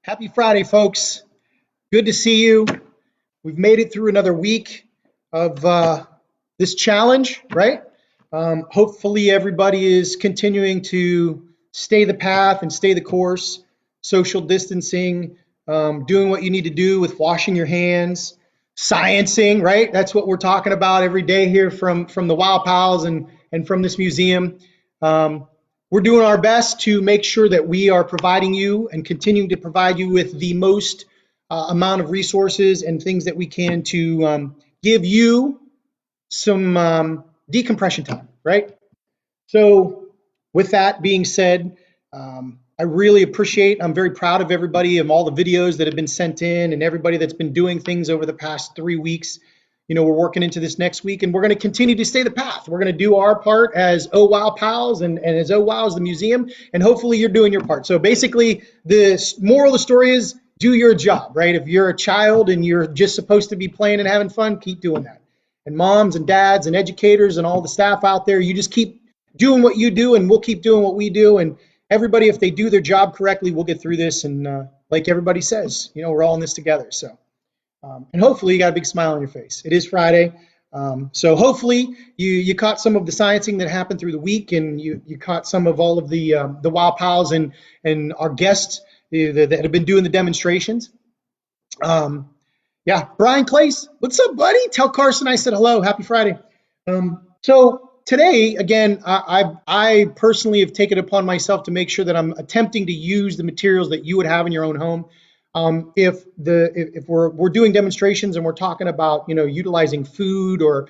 Happy Friday, folks. Good to see you. We've made it through another week of this challenge, right? Hopefully, everybody is continuing to stay the path and stay the course, social distancing, doing what you need to do with washing your hands, sciencing, right? That's what we're talking about every day here from the Wow Pals and from this museum. We're doing our best to make sure that we are providing you and continuing to provide you with the most amount of resources and things that we can to give you some decompression time, right? So with that being said, I really appreciate, I'm very proud of everybody and all the videos that have been sent in and everybody that's been doing things over the past 3 weeks. You know, we're working into this next week and we're going to continue to stay the path. We're going to do our part as Oh Wow Pals and as Oh Wow as the museum, and hopefully you're doing your part. So basically, the moral of the story is do your job, right? If you're a child and you're just supposed to be playing and having fun, keep doing that. And moms and dads and educators and all the staff out there, you just keep doing what you do and we'll keep doing what we do. And everybody, if they do their job correctly, we'll get through this. And like everybody says, you know, we're all in this together. So. And hopefully you got a big smile on your face. It is Friday. So hopefully you caught some of the sciencing that happened through the week, and you caught some of all of the Wow Pals and our guests that have been doing the demonstrations. Yeah, Brian Clace, what's up, buddy? Tell Carson I said hello. Happy Friday. So today, again, I personally have taken it upon myself to make sure that I'm attempting to use the materials that you would have in your own home. If we're doing demonstrations and we're talking about, you know, utilizing food or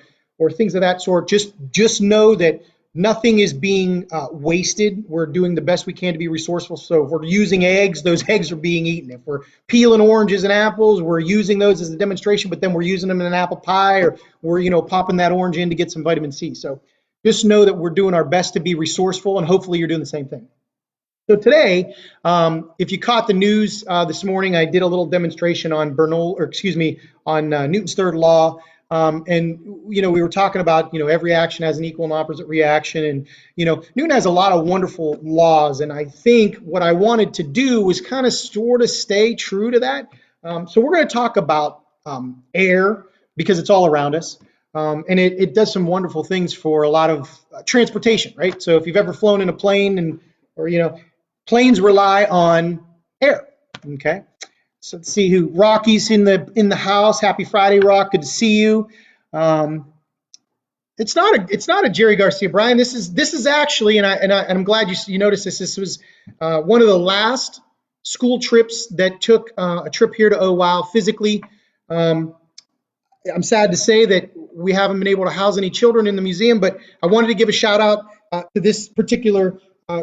things of that sort, just know that nothing is being wasted. We're doing the best we can to be resourceful. So if we're using eggs, those eggs are being eaten. If we're peeling oranges and apples, we're using those as a demonstration, but then we're using them in an apple pie, or we're, you know, popping that orange in to get some vitamin C. So just know that we're doing our best to be resourceful, and hopefully you're doing the same thing. So today, if you caught the news this morning, I did a little demonstration on Newton's third law. And, you know, we were talking about, you know, every action has an equal and opposite reaction. And, you know, Newton has a lot of wonderful laws. And I think what I wanted to do was kind of sort of stay true to that. So we're going to talk about air, because it's all around us. And it does some wonderful things for a lot of transportation, right? So if you've ever flown in a plane or, you know, planes rely on air. Okay, so let's see who Rocky's in the house. Happy Friday, Rock. Good to see you. It's not a Jerry Garcia, Brian. This is actually, and I'm glad you noticed this. This was one of the last school trips that took a trip here to Oh Wow physically. I'm sad to say that we haven't been able to house any children in the museum, but I wanted to give a shout out to this particular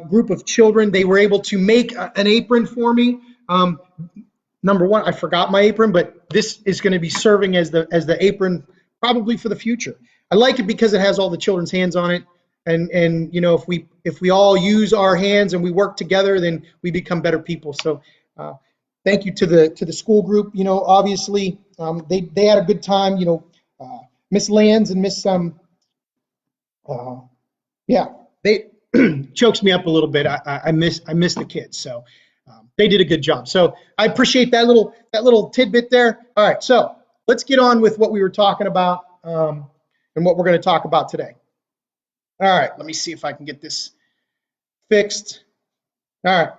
group of children. They were able to make an apron for me. Number one, I forgot my apron, but this is going to be serving as the apron probably for the future. I like it because it has all the children's hands on it, and you know, if we all use our hands and we work together, then we become better people. So thank you to the school group. You know, obviously they had a good time. You know, Miss Lands and Miss they chokes me up a little bit. I miss the kids, so they did a good job. So I appreciate that little tidbit there. All right, so let's get on with what we were talking about and what we're going to talk about today. All right, let me see if I can get this fixed. All right.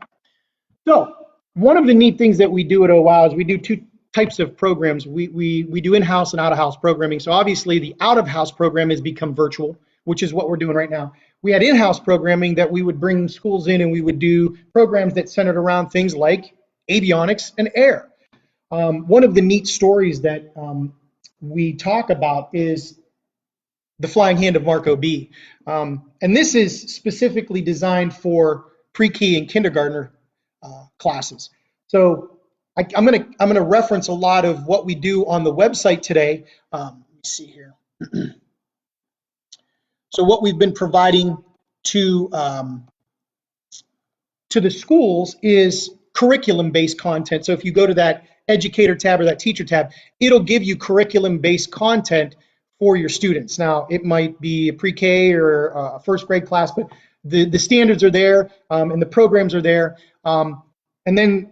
So one of the neat things that we do at Oh Wow is we do two types of programs. We do in-house and out-of-house programming. So obviously the out-of-house program has become virtual, which is what we're doing right now. We had in-house programming that we would bring schools in, and we would do programs that centered around things like avionics and air. One of the neat stories that we talk about is the flying hand of Marco B. And this is specifically designed for pre-K and kindergartner classes. So I'm gonna reference a lot of what we do on the website today. Let me see here. So what we've been providing to the schools is curriculum-based content. So if you go to that educator tab or that teacher tab, it'll give you curriculum-based content for your students. Now, it might be a pre-K or a first grade class, but the standards are there and the programs are there. And then,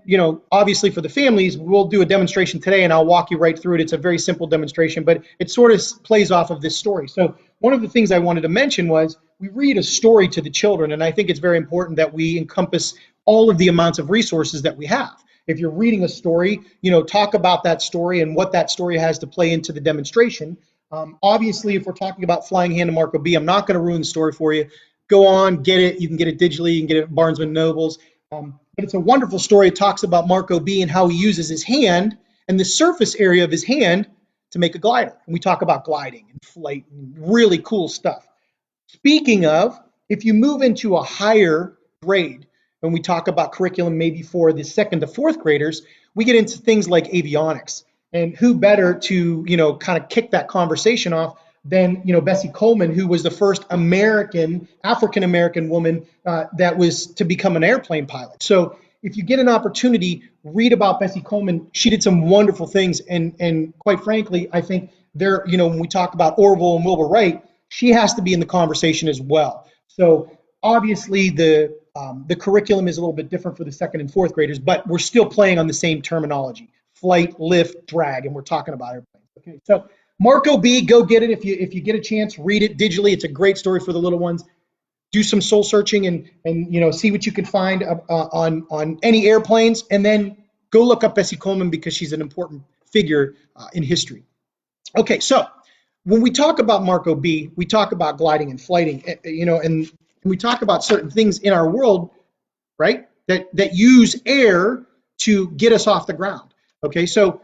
obviously for the families, we'll do a demonstration today and I'll walk you right through it. It's a very simple demonstration, but it sort of plays off of this story. So one of the things I wanted to mention was we read a story to the children, and I think it's very important that we encompass all of the amounts of resources that we have. If you're reading a story, talk about that story and what that story has to play into the demonstration. Obviously, if we're talking about Flying Hand to Marco B, I'm not going to ruin the story for you. Go on, get it. You can get it digitally. You can get it at Barnes & Nobles. But it's a wonderful story. It talks about Marco B and how he uses his hand and the surface area of his hand to make a glider. And we talk about gliding and flight and really cool stuff. Speaking of, if you move into a higher grade, when we talk about curriculum maybe for the 2nd to 4th graders, we get into things like avionics. And who better to, kind of kick that conversation off than, Bessie Coleman, who was the first African-American woman that was to become an airplane pilot. So if you get an opportunity, read about Bessie Coleman. She did some wonderful things. And quite frankly, I think when we talk about Orville and Wilbur Wright, she has to be in the conversation as well. So obviously the curriculum is a little bit different for the 2nd and 4th graders, but we're still playing on the same terminology: flight, lift, drag, and we're talking about airplanes. Okay, so Marco B, go get it if you get a chance. Read it digitally. It's a great story for the little ones. Do some soul searching and see what you can find on any airplanes, and then go look up Bessie Coleman because she's an important figure in history. Okay, so when we talk about Marco B, we talk about gliding and flighting, and we talk about certain things in our world, right, that use air to get us off the ground. Okay, so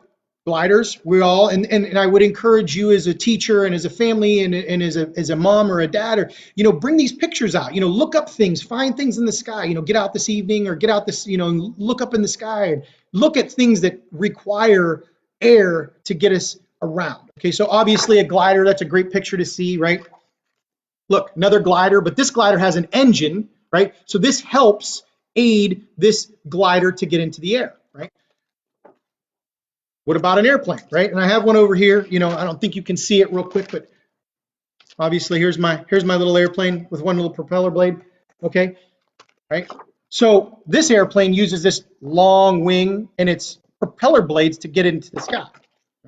gliders, we all, and I would encourage you as a teacher and as a family and as a mom or a dad, or, bring these pictures out, look up things, find things in the sky, get out this evening or get out this, look up in the sky and look at things that require air to get us around. Okay, so obviously a glider, that's a great picture to see, right? Look, another glider, but this glider has an engine, right? So this helps aid this glider to get into the air, right? What about an airplane, right? And I have one over here. I don't think you can see it real quick, but obviously here's my little airplane with one little propeller blade, okay? Right? So this airplane uses this long wing and its propeller blades to get into the sky,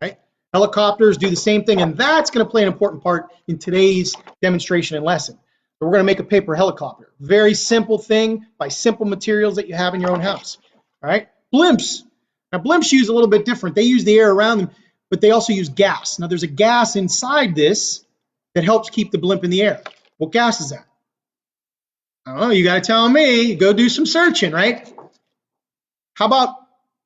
right? Helicopters do the same thing, and that's going to play an important part in today's demonstration and lesson. So we're going to make a paper helicopter. Very simple thing by simple materials that you have in your own house, all right? Blimps. Now, blimps use a little bit different. They use the air around them, but they also use gas. Now, there's a gas inside this that helps keep the blimp in the air. What gas is that? I don't know. You got to tell me. Go do some searching, right? How about,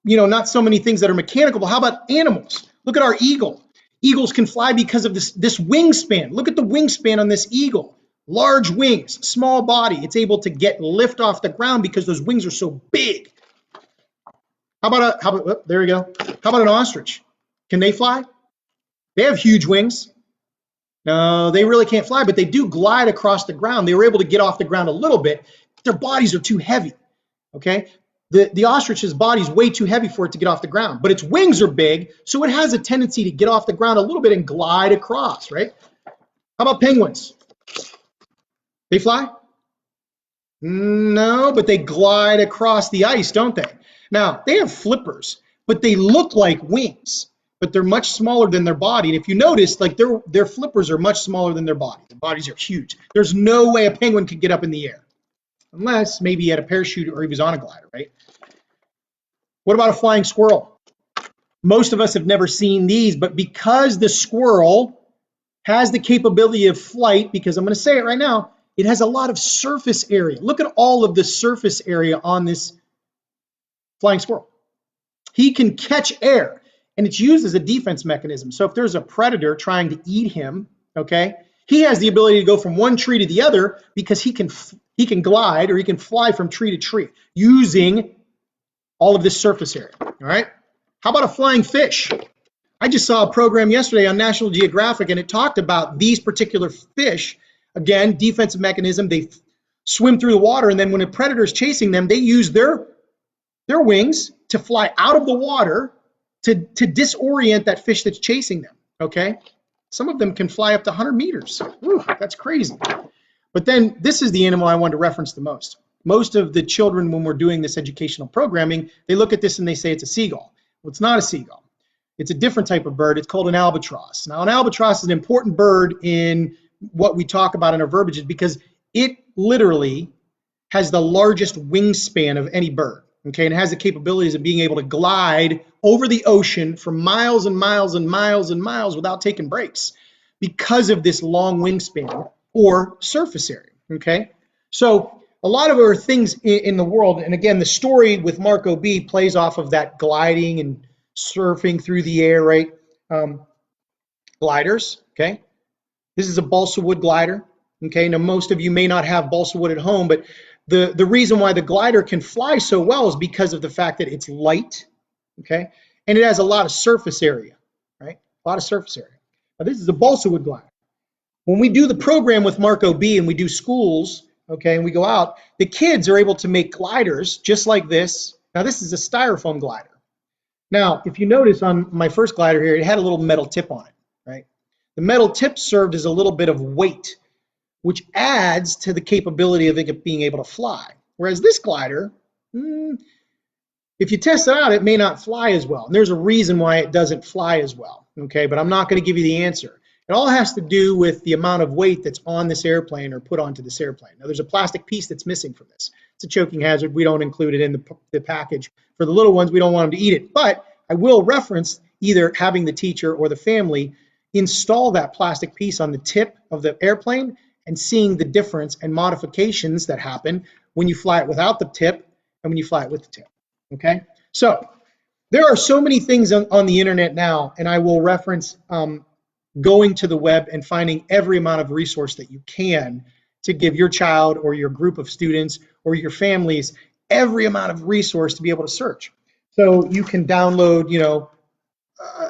not so many things that are mechanical, but how about animals? Look at our eagle. Eagles can fly because of this wingspan. Look at the wingspan on this eagle. Large wings, small body. It's able to get lift off the ground because those wings are so big. How about there we go. How about an ostrich? Can they fly? They have huge wings. No, they really can't fly, but they do glide across the ground. They were able to get off the ground a little bit. Their bodies are too heavy, okay? The ostrich's body is way too heavy for it to get off the ground, but its wings are big, so it has a tendency to get off the ground a little bit and glide across, right? How about penguins? They fly? No, but they glide across the ice, don't they? Now, they have flippers, but they look like wings, but they're much smaller than their body. And if you notice, like their flippers are much smaller than their body. Their bodies are huge. There's no way a penguin could get up in the air, unless maybe he had a parachute or he was on a glider, right? What about a flying squirrel? Most of us have never seen these, but because the squirrel has the capability of flight, because I'm going to say it right now, it has a lot of surface area. Look at all of the surface area on this flying squirrel. He can catch air, and it's used as a defense mechanism. So if there's a predator trying to eat him, okay, he has the ability to go from one tree to the other because he can glide or he can fly from tree to tree using all of this surface area, all right? How about a flying fish? I just saw a program yesterday on National Geographic, and it talked about these particular fish. Again, defensive mechanism. They swim through the water, and then when a predator is chasing them, they use their wings to fly out of the water to disorient that fish that's chasing them, okay? Some of them can fly up to 100 meters. Ooh, that's crazy. But then this is the animal I wanted to reference the most. most of the children, when we're doing this educational programming, they look at this and they say it's a seagull. Well, it's not a seagull. It's a different type of bird. It's called an albatross. Now, an albatross is an important bird in what we talk about in our verbiage because it literally has the largest wingspan of any bird. Okay, and it has the capabilities of being able to glide over the ocean for miles and miles and miles and miles without taking breaks because of this long wingspan or surface area. Okay, so a lot of our things in the world, and again, the story with Marco B plays off of that gliding and surfing through the air, right? Gliders, okay? This is a balsa wood glider, okay? Now, most of you may not have balsa wood at home, but the reason why the glider can fly so well is because of the fact that it's light, okay? And it has a lot of surface area, right? A lot of surface area. Now, this is a balsa wood glider. When we do the program with Marco B and we do schools, okay, and we go out, the kids are able to make gliders just like this. Now, this is a styrofoam glider. Now, if you notice on my first glider here, it had a little metal tip on it, right? The metal tip served as a little bit of weight, which adds to the capability of it being able to fly. Whereas this glider, if you test it out, it may not fly as well. And there's a reason why it doesn't fly as well, okay? But I'm not going to give you the answer. It all has to do with the amount of weight that's on this airplane or put onto this airplane. Now, there's a plastic piece that's missing from this. It's a choking hazard. We don't include it in the package. For the little ones, we don't want them to eat it. But I will reference either having the teacher or the family install that plastic piece on the tip of the airplane and seeing the difference and modifications that happen when you fly it without the tip and when you fly it with the tip, okay? So there are so many things on the internet now, and I will reference going to the web and finding every amount of resource that you can to give your child or your group of students or your families every amount of resource to be able to search. So you can download,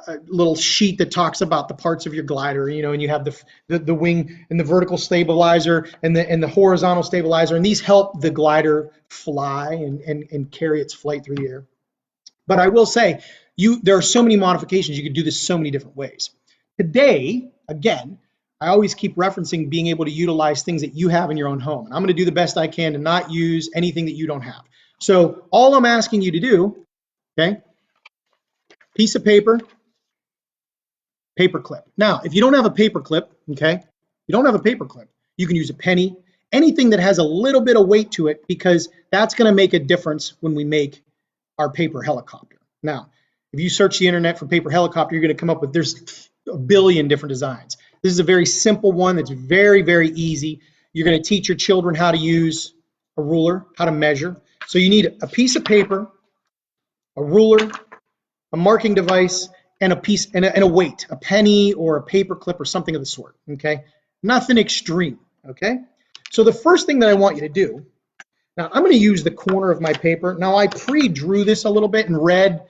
a little sheet that talks about the parts of your glider, and you have the wing and the vertical stabilizer and the horizontal stabilizer, and these help the glider fly and carry its flight through the air. But I will say, there are so many modifications. You could do this so many different ways. Today, again, I always keep referencing being able to utilize things that you have in your own home. And I'm going to do the best I can to not use anything that you don't have. So all I'm asking you to do, okay, piece of paper, paper clip. Now, if you don't have a paper clip, okay, you can use a penny, anything that has a little bit of weight to it, because that's going to make a difference when we make our paper helicopter. Now, if you search the internet for paper helicopter, you're going to come up with, there's a billion different designs. This is a very simple one that's very, very easy. You're going to teach your children how to use a ruler, how to measure. So you need a piece of paper, a ruler, a marking device, and a piece and a weight, a penny or a paper clip or something of the sort, okay? Nothing extreme, okay? So the first thing that I want you to do, now I'm going to use the corner of my paper. Now I pre-drew this a little bit in red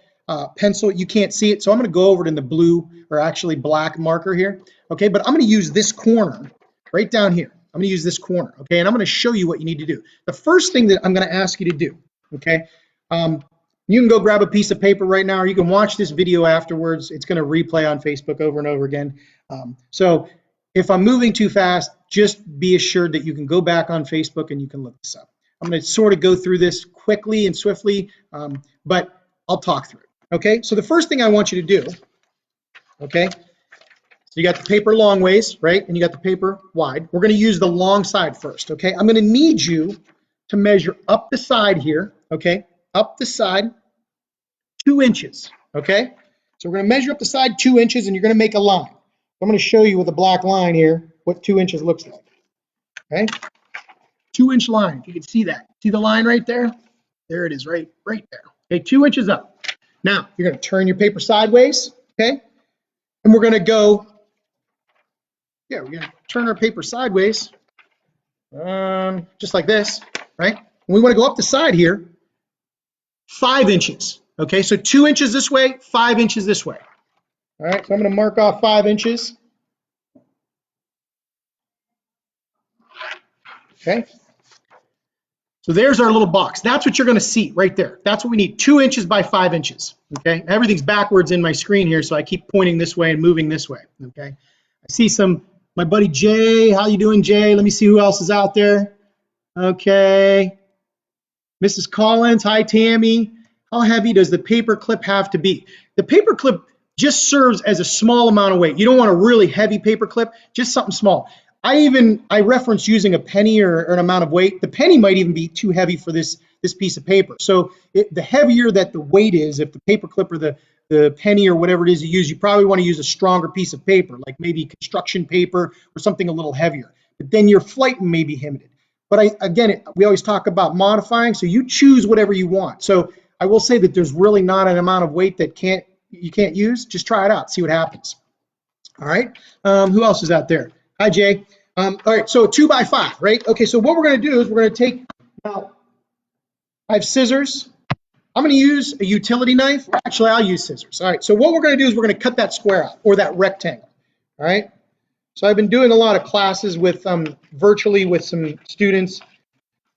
pencil. You can't see it, so I'm going to go over it in the blue or actually black marker here, okay? But I'm going to use this corner right down here. I'm going to use this corner, okay? And I'm going to show you what you need to do. The first thing that I'm going to ask you to do, okay? You can go grab a piece of paper right now, or you can watch this video afterwards. It's going to replay on Facebook over and over again. So if I'm moving too fast, just be assured that you can go back on Facebook and you can look this up. I'm going to sort of go through this quickly and swiftly, but I'll talk through it. Okay, so the first thing I want you to do, okay, so you got the paper long ways, right? And you got the paper wide. We're going to use the long side first, okay? I'm going to need you to measure up the side here, okay? Up the side 2 inches, okay? So we're going to measure up the side 2 inches, and you're going to make a line. I'm going to show you with a black line here what 2 inches looks like, okay? 2-inch line, if you can see that. See the line right there? There it is, right there. Okay, 2 inches up. Now, you're going to turn your paper sideways, okay? And we're going to go, we're going to turn our paper sideways, just like this, right? And we want to go up the side here, 5 inches, okay? So 2 inches this way, 5 inches this way. All right, so I'm going to mark off 5 inches. Okay. So there's our little box. That's what you're going to see right there. That's what we need, 2 inches by 5 inches, okay? Everything's backwards in my screen here, so I keep pointing this way and moving this way, okay? I see my buddy Jay. How you doing, Jay? Let me see who else is out there. Okay. Mrs. Collins, hi Tammy. How heavy does the paper clip have to be? The paper clip just serves as a small amount of weight. You don't want a really heavy paper clip, just something small. I reference using a penny or an amount of weight. The penny might even be too heavy for this piece of paper. So the heavier that the weight is, if the paper clip or the penny or whatever it is you use, you probably want to use a stronger piece of paper, like maybe construction paper or something a little heavier. But then your flight may be limited. But we always talk about modifying, so you choose whatever you want. So I will say that there's really not an amount of weight that you can't use. Just try it out, see what happens. All right. Who else is out there? Hi, Jay. All right, so 2x5, right? Okay, so what we're going to do is we're going to take, now, I have scissors. I'm going to use a utility knife. Actually, I'll use scissors. All right, so what we're going to do is we're going to cut that square out, or that rectangle. All right. So I've been doing a lot of classes with virtually with some students,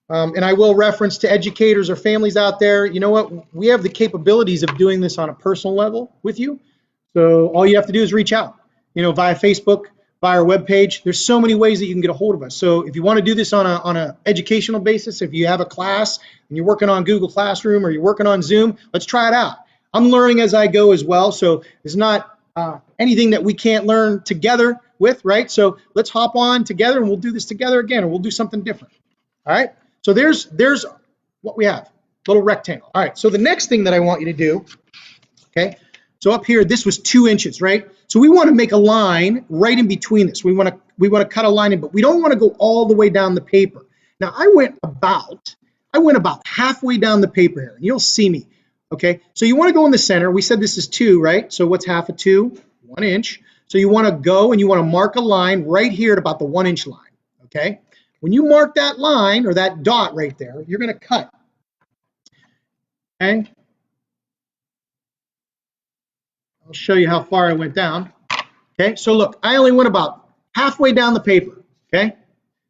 and I will reference to educators or families out there. You know what? We have the capabilities of doing this on a personal level with you. So all you have to do is reach out, via Facebook, via our webpage. There's so many ways that you can get a hold of us. So if you want to do this on a educational basis, if you have a class and you're working on Google Classroom or you're working on Zoom, let's try it out. I'm learning as I go as well. So it's not anything that we can't learn together with, right? So let's hop on together and we'll do this together again, or we'll do something different. All right. So there's what we have, little rectangle. All right. So the next thing that I want you to do, okay. So up here, this was 2 inches, right? So we want to make a line right in between this. We want to cut a line in, but we don't want to go all the way down the paper. Now I went about halfway down the paper here, and you'll see me. Okay, so you want to go in the center. We said this is 2, right? So what's half of 2? 1 inch. So you want to go and you want to mark a line right here at about the 1 inch line. Okay, when you mark that line or that dot right there, you're going to cut. Okay, I'll show you how far I went down. Okay, so look, I only went about halfway down the paper. Okay,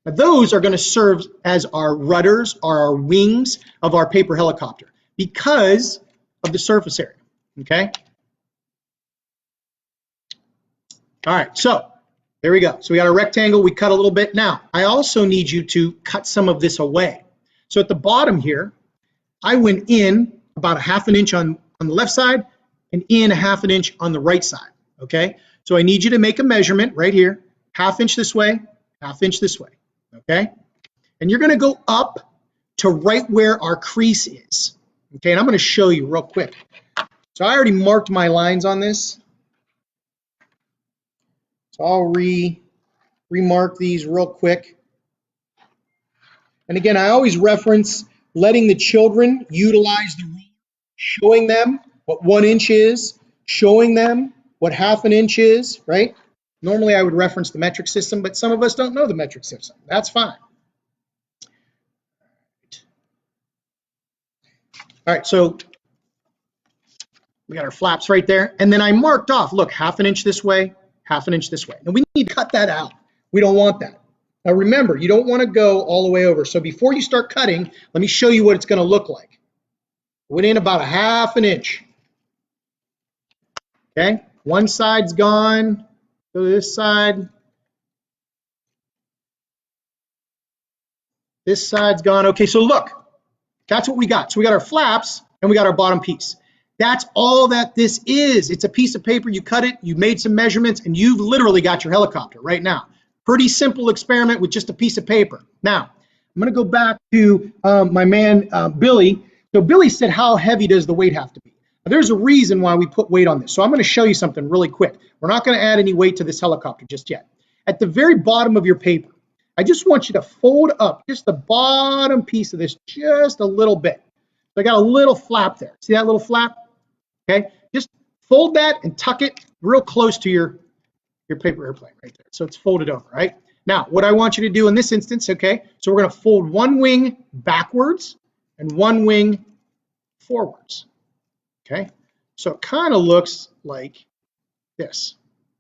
now those are going to serve as our rudders or our wings of our paper helicopter because of the surface area. Okay. All right, so there we go. So we got a rectangle, we cut a little bit. Now, I also need you to cut some of this away. So at the bottom here, I went in about a half an inch on the left side and in a half an inch on the right side, okay? So I need you to make a measurement right here, half inch this way, half inch this way, okay? And you're gonna go up to right where our crease is, okay? And I'm gonna show you real quick. So I already marked my lines on this. So I'll remark these real quick. And again, I always reference letting the children utilize the ruler, showing them what 1 inch is, showing them what half an inch is, right? Normally I would reference the metric system, but some of us don't know the metric system. That's fine. All right, so we got our flaps right there. And then I marked off, look, half an inch this way, half an inch this way. And we need to cut that out. We don't want that. Now remember, you don't want to go all the way over. So before you start cutting, let me show you what it's going to look like. Went in about a half an inch. Okay, one side's gone. Go to this side. This side's gone. Okay, so look, that's what we got. So we got our flaps and we got our bottom piece. That's all that this is. It's a piece of paper. You cut it, you made some measurements, and you've literally got your helicopter right now. Pretty simple experiment with just a piece of paper. Now, I'm going to go back to my man, Billy. So Billy said, how heavy does the weight have to be? Now, there's a reason why we put weight on this. So I'm going to show you something really quick. We're not going to add any weight to this helicopter just yet. At the very bottom of your paper, I just want you to fold up just the bottom piece of this just a little bit. So I got a little flap there. See that little flap? Okay, just fold that and tuck it real close to your paper airplane right there. So it's folded over, right? Now, what I want you to do in this instance, okay, so we're going to fold one wing backwards and one wing forwards, okay? So it kind of looks like this,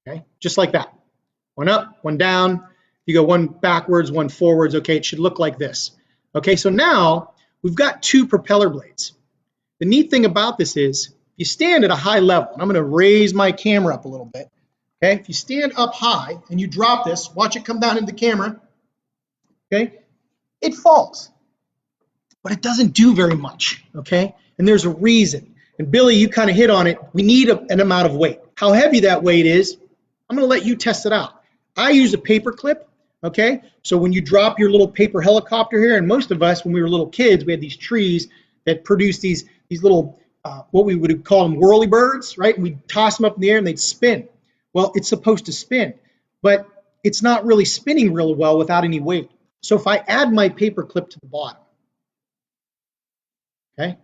okay? Just like that. One up, one down. You go one backwards, one forwards, okay? It should look like this. Okay, so now we've got 2 propeller blades. The neat thing about this is, if you stand at a high level, and I'm going to raise my camera up a little bit, okay? If you stand up high and you drop this, watch it come down into the camera, okay? It falls. but it doesn't do very much, okay? And there's a reason. And Billy, you kind of hit on it. We need an amount of weight. How heavy that weight is, I'm going to let you test it out. I use a paper clip, okay? So when you drop your little paper helicopter here, and most of us, when we were little kids, we had these trees that produced these little, what we would call them whirly birds, right? And we'd toss them up in the air and they'd spin. Well, it's supposed to spin, but it's not really spinning real well without any weight. So if I add my paper clip to the bottom, okay?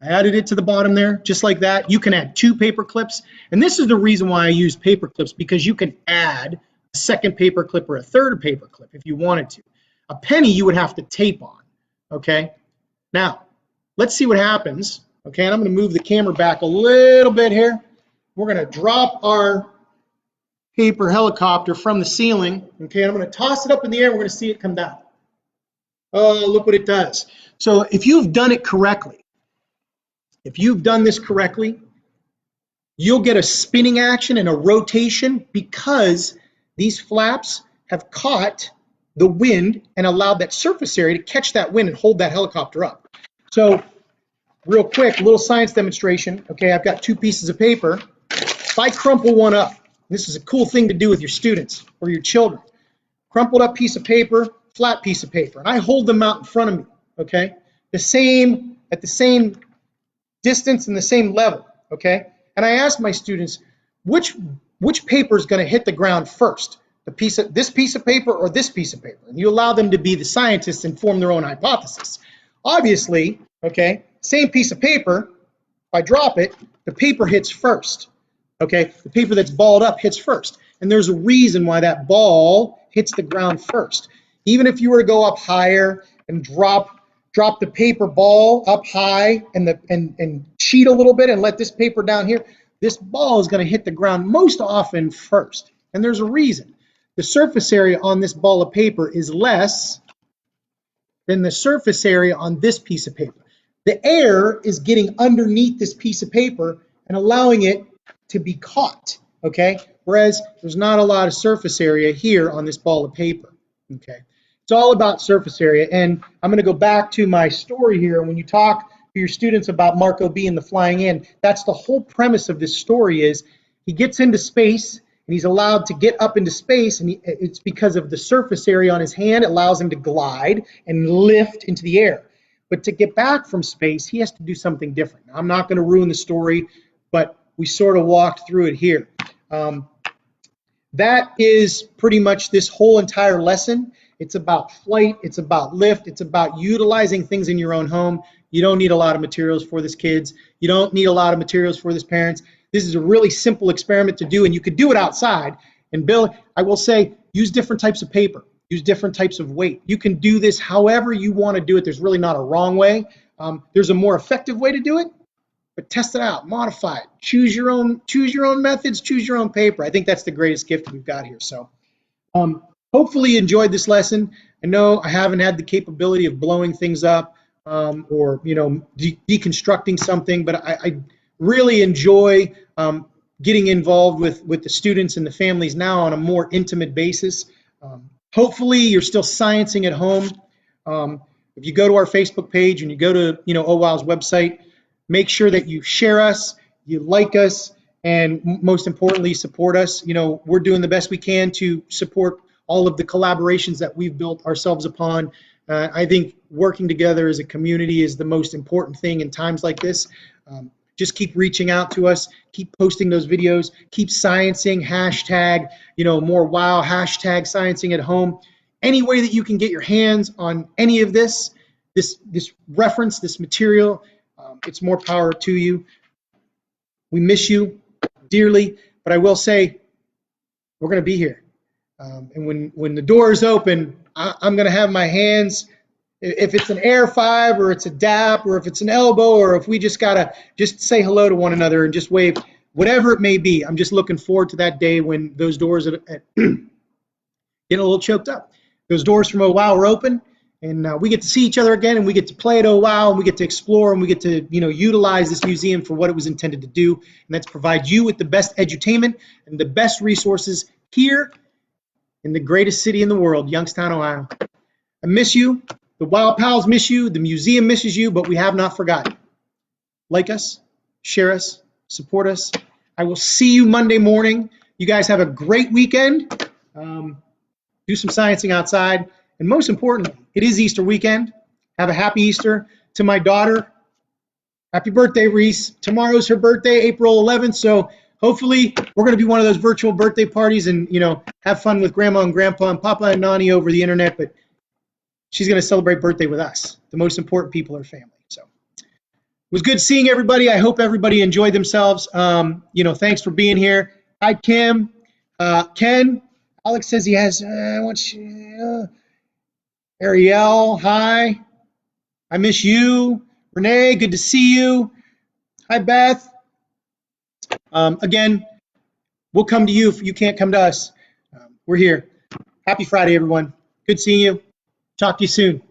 I added it to the bottom there, just like that. You can add 2 paper clips. And this is the reason why I use paper clips, because you can add a second paper clip or a third paper clip if you wanted to. A penny you would have to tape on, okay? Now, let's see what happens, okay? And I'm going to move the camera back a little bit here. We're going to drop our paper helicopter from the ceiling, okay? And I'm going to toss it up in the air. We're going to see it come down. Oh, look what it does. So if you've done it correctly, if you've done this correctly, you'll get a spinning action and a rotation because these flaps have caught the wind and allowed that surface area to catch that wind and hold that helicopter up. So real quick, a little science demonstration. Okay, I've got 2 pieces of paper. If I crumple one up, this is a cool thing to do with your students or your children. Crumpled up piece of paper, flat piece of paper, and I hold them out in front of me, okay? At the same distance and the same level, okay? And I ask my students, which paper is going to hit the ground first? This piece of paper or this piece of paper? And you allow them to be the scientists and form their own hypothesis. Obviously, okay, same piece of paper, if I drop it, the paper hits first, okay? The paper that's balled up hits first. And there's a reason why that ball hits the ground first. Even if you were to go up higher and drop the paper ball up high and cheat a little bit and let this paper down here, this ball is going to hit the ground most often first. And there's a reason. The surface area on this ball of paper is less than the surface area on this piece of paper. The air is getting underneath this piece of paper and allowing it to be caught, okay? Whereas there's not a lot of surface area here on this ball of paper, okay? It's all about surface area. And I'm going to go back to my story here. When you talk to your students about Marco B and the flying in, that's the whole premise of this story is he gets into space and he's allowed to get up into space, and it's because of the surface area on his hand. It allows him to glide and lift into the air. But to get back from space, he has to do something different. Now, I'm not going to ruin the story, but we sort of walked through it here. That is pretty much this whole entire lesson. It's about flight, it's about lift, it's about utilizing things in your own home. You don't need a lot of materials for this, kids. You don't need a lot of materials for this, parents. This is a really simple experiment to do, and you could do it outside. And Bill, I will say, use different types of paper, use different types of weight. You can do this however you want to do it. There's really not a wrong way. There's a more effective way to do it, but test it out, modify it, choose your own methods, choose your own paper. I think that's the greatest gift we've got here. So hopefully you enjoyed this lesson. I know I haven't had the capability of blowing things up or deconstructing something, but I really enjoy getting involved with the students and the families now on a more intimate basis. Hopefully you're still sciencing at home. If you go to our Facebook page and you go to OWOW's website, make sure that you share us, you like us, and most importantly, support us. We're doing the best we can to support all of the collaborations that we've built ourselves upon. I think working together as a community is the most important thing in times like this. Just keep reaching out to us, keep posting those videos, keep sciencing, hashtag, more wow, hashtag sciencing at home. Any way that you can get your hands on any of this reference, this material, it's more power to you. We miss you dearly, but I will say we're going to be here. And when the doors open, I'm going to have my hands, if it's an air 5 or it's a dap or if it's an elbow or if we just got to just say hello to one another and just wave, whatever it may be. I'm just looking forward to that day when those doors get a little choked up. Those doors from OWOW are open, and we get to see each other again, and we get to play at OWOW, and we get to explore, and we get to utilize this museum for what it was intended to do, and that's provide you with the best edutainment and the best resources here in the greatest city in the world, Youngstown, Ohio. I miss you. The Wild Pals miss you. The museum misses you, but we have not forgotten. Like us, share us, support us. I will see you Monday morning. You guys have a great weekend. Do some sciencing outside. And most importantly, it is Easter weekend. Have a happy Easter. To my daughter, happy birthday, Reese. Tomorrow's her birthday, April 11th. So hopefully we're going to be one of those virtual birthday parties and, have fun with Grandma and Grandpa and Papa and Nani over the internet. But she's going to celebrate birthday with us. The most important people are family. So it was good seeing everybody. I hope everybody enjoyed themselves. Thanks for being here. Hi, Kim. Ken. Alex says he has, Ariel, hi. I miss you. Renee, good to see you. Hi, Beth. Again, we'll come to you if you can't come to us. We're here. Happy Friday, everyone. Good seeing you. Talk to you soon.